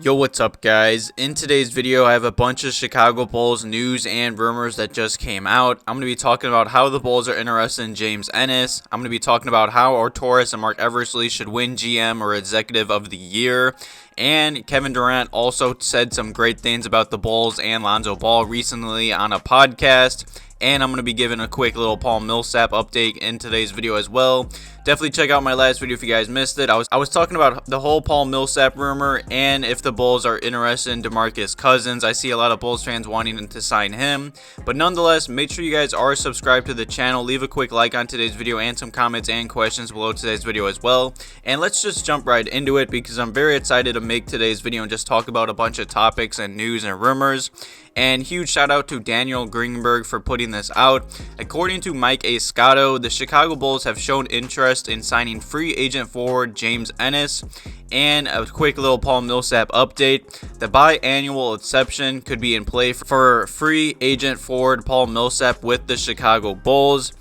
Yo, what's up guys? In today's video I have a bunch of Chicago Bulls news and rumors that just came out. I'm going to be talking about how the Bulls are interested in James Ennis. I'm going to be talking about how Arturas and Mark Eversley should win GM or Executive of the Year. And Kevin Durant also said some great things about the Bulls and Lonzo Ball recently on a podcast. And I'm going to be giving a quick little Paul Millsap update in today's video as well. Definitely check out my last video if you guys missed it. I was talking about the whole Paul Millsap rumor and if the Bulls are interested in DeMarcus Cousins. I see a lot of Bulls fans wanting to sign him. But nonetheless, make sure you guys are subscribed to the channel. Leave a quick like on today's video and some comments and questions below today's video as well. And let's just jump right into it because I'm very excited to make today's video and just talk about a bunch of topics and news and rumors. And huge shout out to Daniel Greenberg for putting this out. According to Mike A. Scotto, the Chicago Bulls have shown interest in signing free agent forward James Ennis. And a quick little Paul Millsap update. The biannual exception could be in play for free agent forward Paul Millsap with the Chicago Bulls.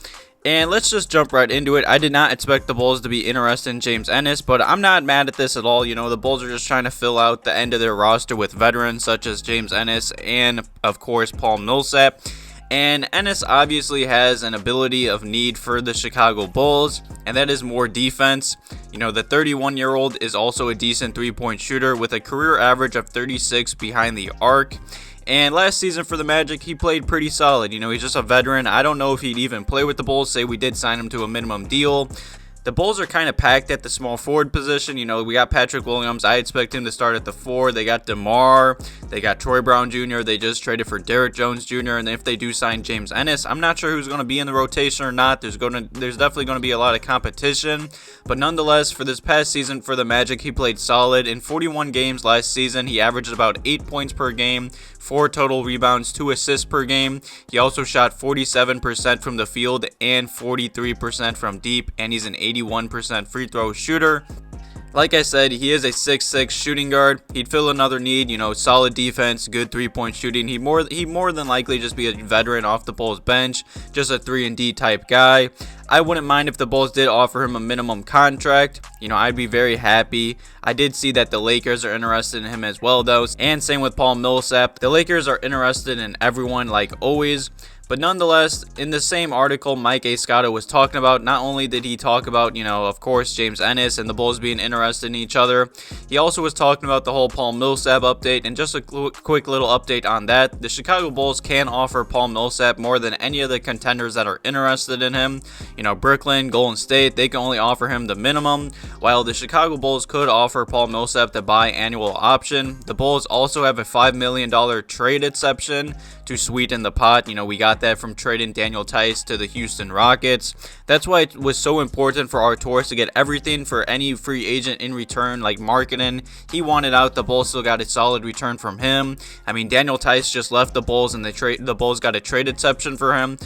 And let's just jump right into it. I did not expect the Bulls to be interested in James Ennis, but I'm not mad at this at all. You know, the Bulls are just trying to fill out the end of their roster with veterans such as James Ennis and, of course, Paul Millsap. And Ennis obviously has an ability of need for the Chicago Bulls, and that is more defense. You know, the 31-year-old is also a decent three-point shooter with a career average of 36 behind the arc. And last season for the Magic, he played pretty solid. You know, he's just a veteran. I don't know if he'd even play with the Bulls. Say we did sign him to a minimum deal. The Bulls are kind of packed at the small forward position. You know, we got Patrick Williams. I expect him to start at the 4. They got DeMar. They got Troy Brown Jr. They just traded for Derrick Jones Jr. And if they do sign James Ennis, I'm not sure who's going to be in the rotation or not. There's definitely going to be a lot of competition. But nonetheless, for this past season for the Magic, he played solid. In 41 games last season, he averaged about 8 points per game, 4 total rebounds, 2 assists per game. He also shot 47% from the field and 43% from deep, and he's an 81% free throw shooter. Like I said, he is a 6'6" shooting guard. He'd fill another need, you know, solid defense, good three-point shooting. He'd more than likely just be a veteran off the Bulls bench, just a 3-and-D type guy. I wouldn't mind if the Bulls did offer him a minimum contract. You know, I'd be very happy. I did see that the Lakers are interested in him as well, though. And same with Paul Millsap. The Lakers are interested in everyone like always. But nonetheless, in the same article Mike A. Scotto was talking about, not only did he talk about, you know, of course, James Ennis and the Bulls being interested in each other, he also was talking about the whole Paul Millsap update. And just a quick little update on that. The Chicago Bulls can offer Paul Millsap more than any of the contenders that are interested in him. You know, Brooklyn, Golden State, they can only offer him the minimum, while the Chicago Bulls could offer Paul Millsap the biannual option. The Bulls also have a $5 million trade exception to sweeten the pot. You know, we got that from trading Daniel Tice to the Houston Rockets. That's why it was so important for Arturas to get everything for any free agent in return, like Markkanen. He wanted out. The Bulls still got a solid return from him. I mean, Daniel Tice just left the Bulls, and the Bulls got a trade exception for him.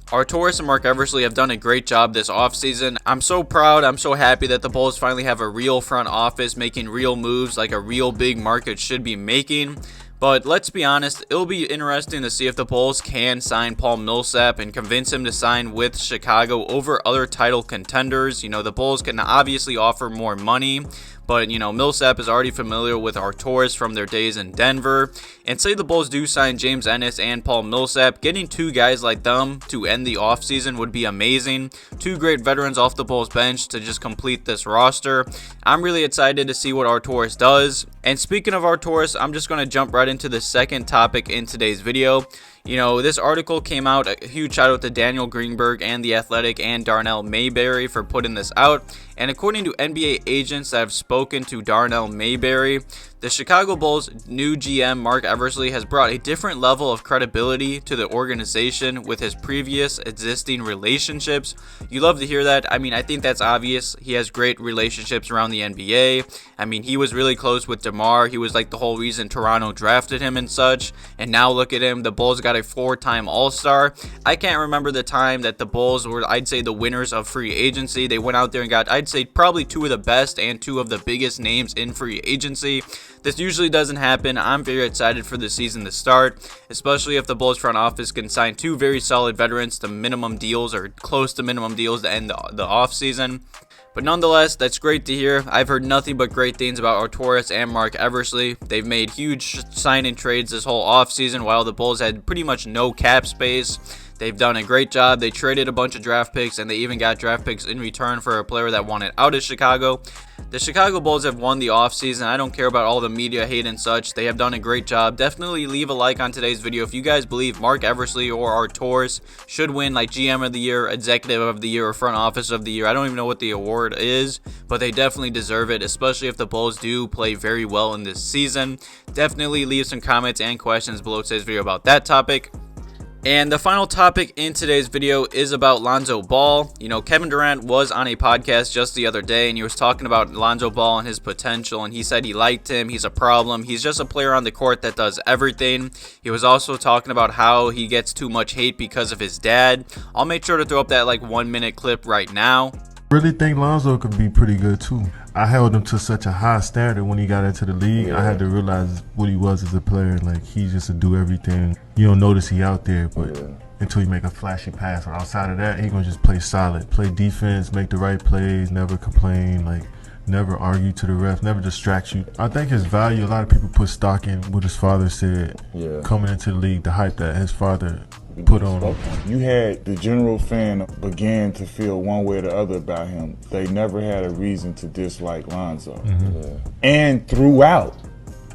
Arturas and Mark Eversley have done a great job this offseason. I'm so proud. I'm so happy that the Bulls finally have a real front office making real moves like a real big market should be making. But let's be honest, it'll be interesting to see if the Bulls can sign Paul Millsap and convince him to sign with Chicago over other title contenders. You know, the Bulls can obviously offer more money, but, you know, Millsap is already familiar with Arturas from their days in Denver. And say the Bulls do sign James Ennis and Paul Millsap, getting two guys like them to end the offseason would be amazing. Two great veterans off the Bulls bench to just complete this roster. I'm really excited to see what Arturas does. And speaking of Arturas, I'm just going to jump right into the second topic in today's video. You know, this article came out. A huge shout out to Daniel Greenberg and The Athletic and Darnell Mayberry for putting this out. And according to NBA agents that have spoken to Darnell Mayberry, the Chicago Bulls' new GM, Mark Eversley, has brought a different level of credibility to the organization with his previous existing relationships. You love to hear that. I mean, I think that's obvious. He has great relationships around the NBA. I mean, he was really close with DeMar. He was like the whole reason Toronto drafted him and such. And now look at him. The Bulls got a 4-time All-Star. I can't remember the time that the Bulls were, I'd say, the winners of free agency. They went out there and got, I'd say, probably two of the best and two of the biggest names in free agency. This usually doesn't happen. I'm very excited for the season to start, especially if the Bulls front office can sign two very solid veterans to minimum deals or close to minimum deals to end the offseason. But nonetheless, that's great to hear. I've heard nothing but great things about Arturas and Mark Eversley. They've made huge sign-in trades this whole offseason while the Bulls had pretty much no cap space. They've done a great job. They traded a bunch of draft picks, and they even got draft picks in return for a player that wanted out of Chicago. The Chicago Bulls have won the offseason. I don't care about all the media hate and such. They have done a great job. Definitely leave a like on today's video if you guys believe Mark Eversley or Arturas should win like GM of the Year, Executive of the Year, or Front Office of the Year. I don't even know what the award is, but they definitely deserve it, especially if the Bulls do play very well in this season. Definitely leave some comments and questions below today's video about that topic. And the final topic in today's video is about Lonzo Ball. You know, Kevin Durant was on a podcast just the other day, and he was talking about Lonzo Ball and his potential, and he said he liked him. He's a problem. He's just a player on the court that does everything. He was also talking about how he gets too much hate because of his dad. I'll make sure to throw up that like 1-minute clip right now. Really think Lonzo could be pretty good too. I held him to such a high standard when he got into the league. I had to realize what he was as a player. Like, he just would do everything. You don't notice he out there, but until you make a flashy pass. Or outside of that, he gonna just play solid, play defense, make the right plays, never complain, like never argue to the ref, never distract you. I think his value, a lot of people put stock in what his father said coming into the league, the hype that his father put on him. You had the general fan began to feel one way or the other about him. They never had a reason to dislike Lonzo. And throughout,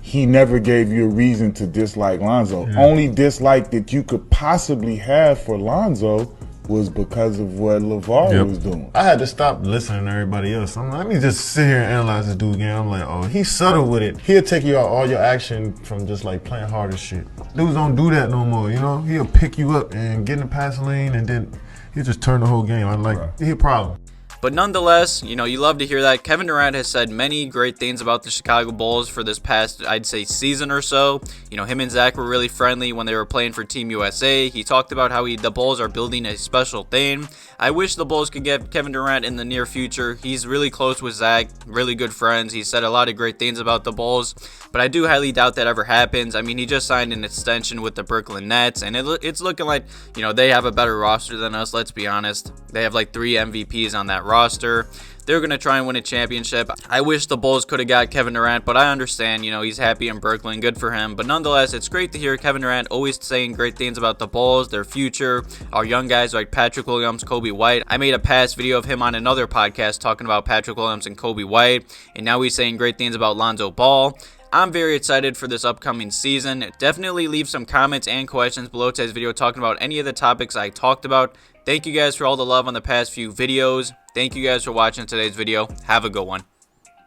he never gave you a reason to dislike Lonzo. Only dislike that you could possibly have for Lonzo was because of what LaVine was doing. I had to stop listening to everybody else. Let me just sit here and analyze this dude again. I'm like, oh, he's subtle with it. He'll take you out all your action from just like playing harder shit. Dudes don't do that no more, you know? He'll pick you up and get in the passing lane, and then he'll just turn the whole game. I'm like, he's a problem. But nonetheless, you know, you love to hear that. Kevin Durant has said many great things about the Chicago Bulls for this past, I'd say, season or so. You know, him and Zach were really friendly when they were playing for Team USA. He talked about how the Bulls are building a special thing. I wish the Bulls could get Kevin Durant in the near future. He's really close with Zach, really good friends. He said a lot of great things about the Bulls, but I do highly doubt that ever happens. I mean, he just signed an extension with the Brooklyn Nets, and it's looking like, you know, they have a better roster than us, let's be honest. They have like 3 MVPs on that roster. They're going to try and win a championship. I wish the Bulls could have got Kevin Durant, but I understand, you know, he's happy in Brooklyn. Good for him. But nonetheless, it's great to hear Kevin Durant always saying great things about the Bulls, their future, our young guys like Patrick Williams, Coby White. I made a past video of him on another podcast talking about Patrick Williams and Coby White, and now he's saying great things about Lonzo Ball. I'm very excited for this upcoming season. Definitely leave some comments and questions below today's video talking about any of the topics I talked about. Thank you guys for all the love on the past few videos. Thank you guys for watching today's video. Have a good one.